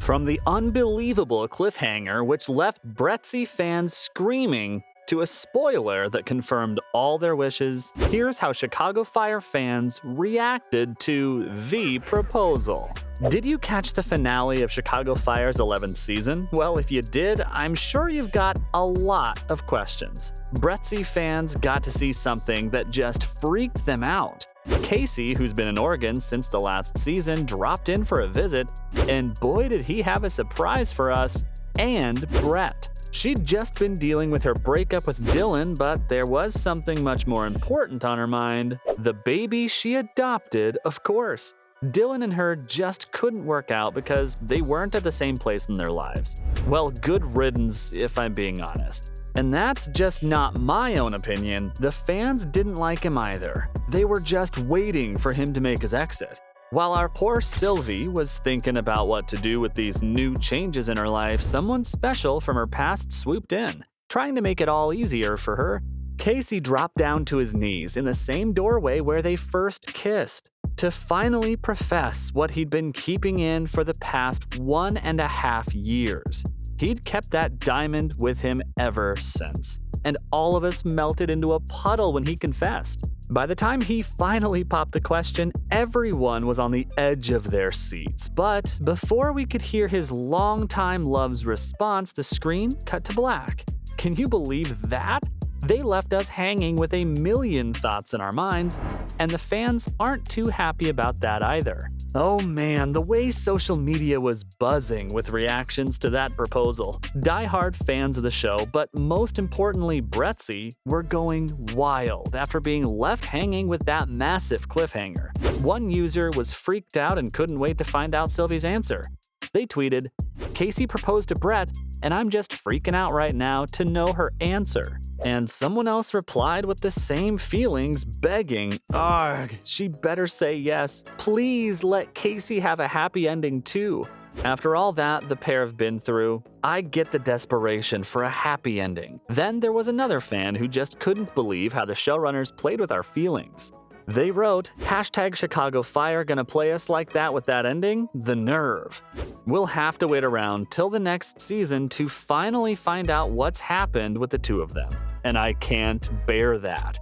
From the unbelievable cliffhanger which left Brettsy fans screaming to a spoiler that confirmed all their wishes, here's how Chicago Fire fans reacted to the proposal. Did you catch the finale of Chicago Fire's 11th season? Well, if you did, I'm sure you've got a lot of questions. Brettsy fans got to see something that just freaked them out. Casey, who's been in Oregon since the last season, dropped in for a visit, and boy did he have a surprise for us and Brett. She'd just been dealing with her breakup with Dylan, but there was something much more important on her mind. The baby she adopted, of course. Dylan and her just couldn't work out because they weren't at the same place in their lives. Well, good riddance if I'm being honest. And that's just not my own opinion. The fans didn't like him either. They were just waiting for him to make his exit. While our poor Sylvie was thinking about what to do with these new changes in her life, someone special from her past swooped in, trying to make it all easier for her. Casey dropped down to his knees in the same doorway where they first kissed, to finally profess what he'd been keeping in for the past 1.5 years. He'd kept that diamond with him ever since, and all of us melted into a puddle when he confessed. By the time he finally popped the question, everyone was on the edge of their seats. But before we could hear his longtime love's response, the screen cut to black. Can you believe that? They left us hanging with a million thoughts in our minds, and the fans aren't too happy about that either. Oh man, the way social media was buzzing with reactions to that proposal. Die-hard fans of the show, but most importantly Brettsy, were going wild after being left hanging with that massive cliffhanger. One user was freaked out and couldn't wait to find out Sylvie's answer. They tweeted, "Casey proposed to Brett, and I'm just freaking out right now to know her answer." And someone else replied with the same feelings, begging, "Argh, she better say yes. Please let Casey have a happy ending too." After all that the pair have been through, I get the desperation for a happy ending. Then there was another fan who just couldn't believe how the showrunners played with our feelings. They wrote, "Chicago Fire gonna play us like that with that ending? The nerve." We'll have to wait around till the next season to finally find out what's happened with the two of them. And I can't bear that.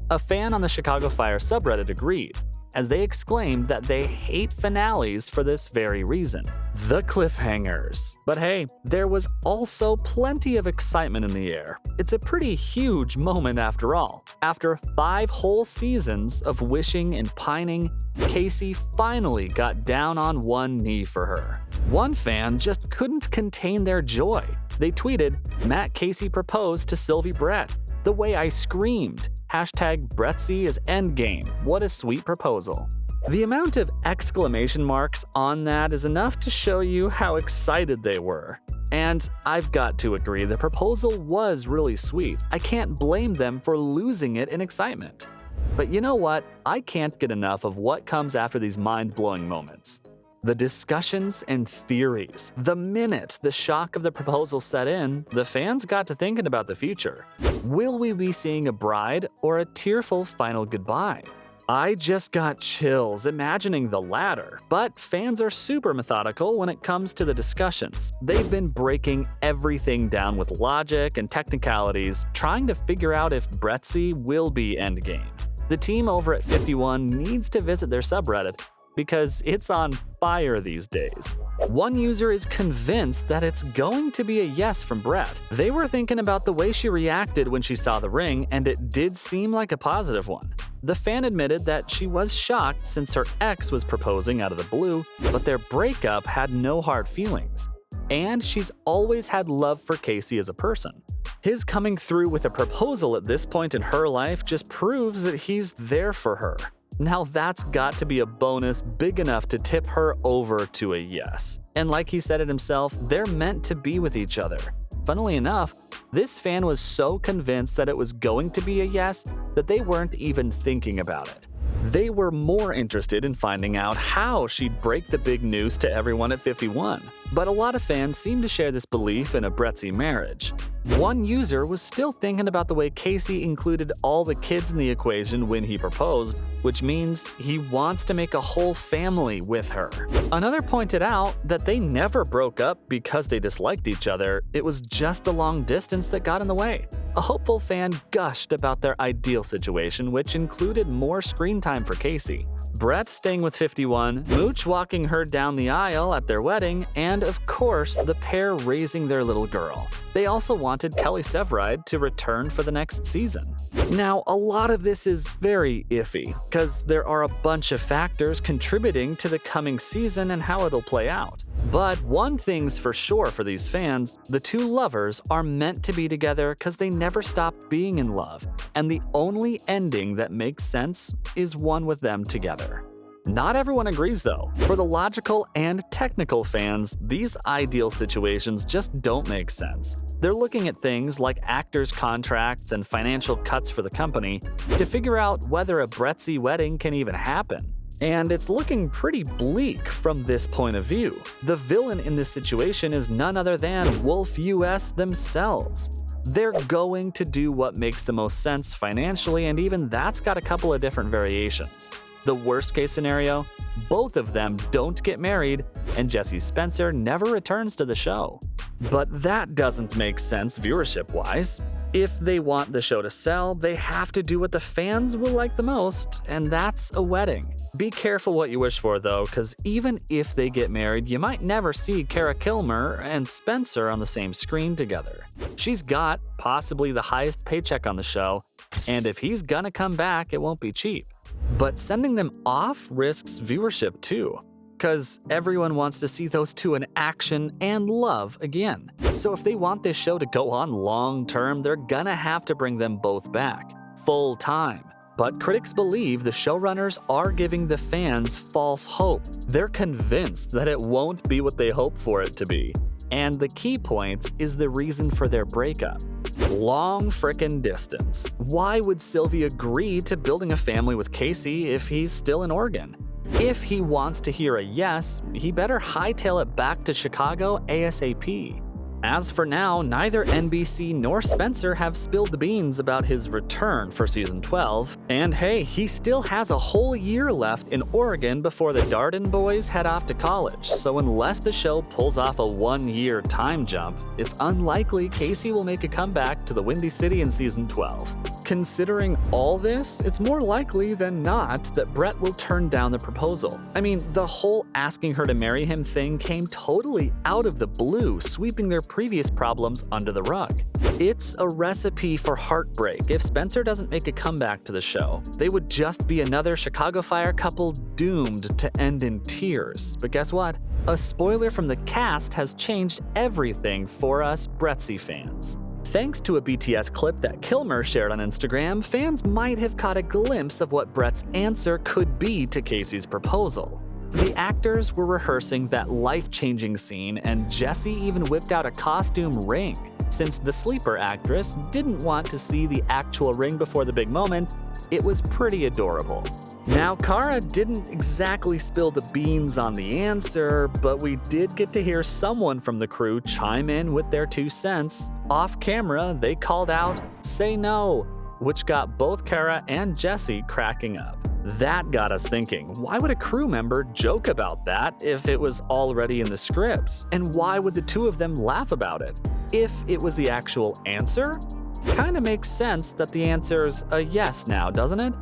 A fan on the Chicago Fire subreddit agreed, as they exclaimed that they hate finales for this very reason. The cliffhangers. But hey, there was also plenty of excitement in the air. It's a pretty huge moment after all. After 5 whole seasons of wishing and pining, Casey finally got down on one knee for her. One fan just couldn't contain their joy. They tweeted, "Matt Casey proposed to Sylvie Brett. The way I screamed. #Brettsy is endgame. What a sweet proposal." The amount of exclamation marks on that is enough to show you how excited they were. And I've got to agree, the proposal was really sweet. I can't blame them for losing it in excitement. But you know what? I can't get enough of what comes after these mind-blowing moments. The discussions and theories. The minute the shock of the proposal set in, the fans got to thinking about the future. Will we be seeing a bride or a tearful final goodbye? I just got chills imagining the latter, but fans are super methodical when it comes to the discussions. They've been breaking everything down with logic and technicalities, trying to figure out if Brettsy will be endgame. The team over at 51 needs to visit their subreddit because it's on fire these days. One user is convinced that it's going to be a yes from Brett. They were thinking about the way she reacted when she saw the ring, and it did seem like a positive one. The fan admitted that she was shocked since her ex was proposing out of the blue, but their breakup had no hard feelings. And she's always had love for Casey as a person. His coming through with a proposal at this point in her life just proves that he's there for her. Now that's got to be a bonus big enough to tip her over to a yes. And like he said it himself, they're meant to be with each other. Funnily enough, this fan was so convinced that it was going to be a yes that they weren't even thinking about it. They were more interested in finding out how she'd break the big news to everyone at 51. But a lot of fans seem to share this belief in a Brettsy marriage. One user was still thinking about the way Casey included all the kids in the equation when he proposed, which means he wants to make a whole family with her. Another pointed out that they never broke up because they disliked each other, it was just the long distance that got in the way. A hopeful fan gushed about their ideal situation, which included more screen time for Casey. Brett staying with 51, Mooch walking her down the aisle at their wedding, and of course, the pair raising their little girl. They also wanted Kelly Severide to return for the next season. Now, a lot of this is very iffy, because there are a bunch of factors contributing to the coming season and how it'll play out. But one thing's for sure for these fans, the two lovers are meant to be together because they never stopped being in love, and the only ending that makes sense is one with them together. Not everyone agrees though. For the logical and technical fans, these ideal situations just don't make sense. They're looking at things like actors' contracts and financial cuts for the company to figure out whether a Brettsy wedding can even happen. And it's looking pretty bleak from this point of view. The villain in this situation is none other than Wolf US themselves. They're going to do what makes the most sense financially, and even that's got a couple of different variations. The worst case scenario, both of them don't get married and Jesse Spencer never returns to the show. But that doesn't make sense viewership-wise. If they want the show to sell, they have to do what the fans will like the most, and that's a wedding. Be careful what you wish for though, because even if they get married, you might never see Cara Kilmer and Spencer on the same screen together. She's got possibly the highest paycheck on the show, and if he's gonna come back, it won't be cheap. But sending them off risks viewership too, because everyone wants to see those two in action and love again. So if they want this show to go on long term, they're gonna have to bring them both back, full time. But critics believe the showrunners are giving the fans false hope. They're convinced that it won't be what they hope for it to be. And the key point is the reason for their breakup. Long frickin' distance. Why would Sylvie agree to building a family with Casey if he's still in Oregon? If he wants to hear a yes, he better hightail it back to Chicago ASAP. As for now, neither NBC nor Spencer have spilled the beans about his return for season 12. And hey, he still has a whole year left in Oregon before the Darden boys head off to college, so unless the show pulls off a one-year time jump, it's unlikely Casey will make a comeback to the Windy City in season 12. Considering all this, it's more likely than not that Brett will turn down the proposal. I mean, the whole asking her to marry him thing came totally out of the blue, sweeping their previous problems under the rug. It's a recipe for heartbreak if Spencer doesn't make a comeback to the show. They would just be another Chicago Fire couple doomed to end in tears. But guess what? A spoiler from the cast has changed everything for us Brettsy fans. Thanks to a BTS clip that Kilmer shared on Instagram, fans might have caught a glimpse of what Brett's answer could be to Casey's proposal. The actors were rehearsing that life-changing scene, and Jesse even whipped out a costume ring. Since the sleeper actress didn't want to see the actual ring before the big moment, it was pretty adorable. Now, Cara didn't exactly spill the beans on the answer, but we did get to hear someone from the crew chime in with their 2 cents. Off camera, they called out, "Say no," which got both Cara and Jesse cracking up. That got us thinking, why would a crew member joke about that if it was already in the script? And why would the two of them laugh about it? If it was the actual answer? Kinda makes sense that the answer's a yes now, doesn't it?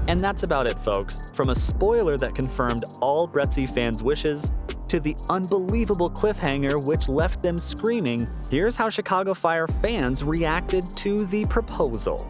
And that's about it, folks. From a spoiler that confirmed all Brettsy fans' wishes, to the unbelievable cliffhanger which left them screaming, here's how Chicago Fire fans reacted to the proposal.